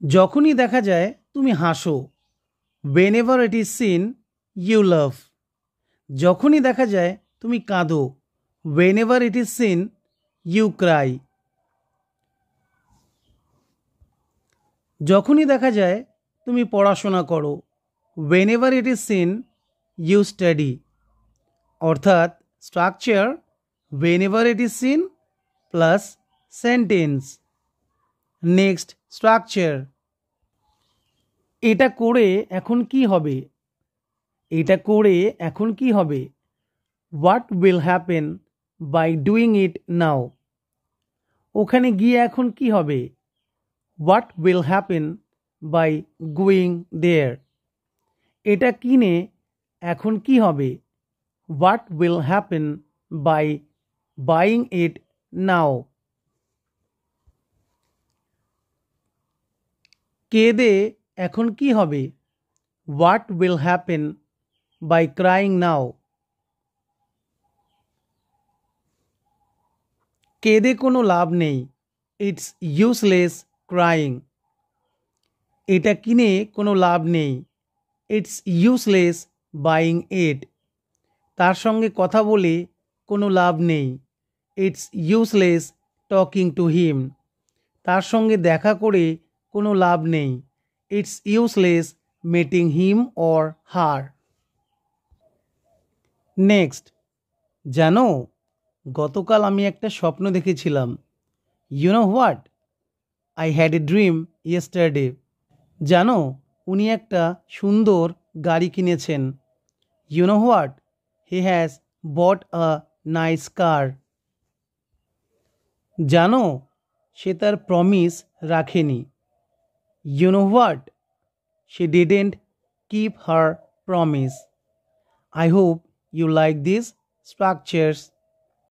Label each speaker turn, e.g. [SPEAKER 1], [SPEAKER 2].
[SPEAKER 1] যখনই দেখা যায় তুমি হাসো, whenever it is seen you laugh. যখনই দেখা যায় তুমি কাঁদো, whenever it is seen you cry. যখনই দেখা যায় তুমি পড়াশোনা করো, whenever it is seen you study. অর্থাৎ structure whenever it is seen plus sentence. Next structure, এটা করে এখন কি হবে, এটা করে এখন কি হবে, what will happen by doing it now. ওখানে গিয়ে এখন কি হবে, what will happen by going there. এটা কিনে এখন কি হবে, what will happen by buying it now. কেঁদে এখন কি হবে, what will happen by crying now. কেঁদে কোনো লাভ নেই, ইটস ইউজলেস ক্রাইং। এটা কিনে কোনো লাভ নেই, ইটস ইউজলেস বাইং ইট। তার সঙ্গে কথা বলে কোনো লাভ নেই, it's useless talking to him. তার সঙ্গে দেখা করে কোনো লাভ নেই, it's useless meeting him or her. Next, জানো গতকাল আমি একটা স্বপ্ন দেখেছিলাম। You know what, I had a dream yesterday. জানো উনি একটা সুন্দর গাড়ি কিনেছেন। You know what, he has bought a nice car. জানো সে তার প্রমিস রাখেনি। You know what, she didn't keep her promise. I hope you like these structures.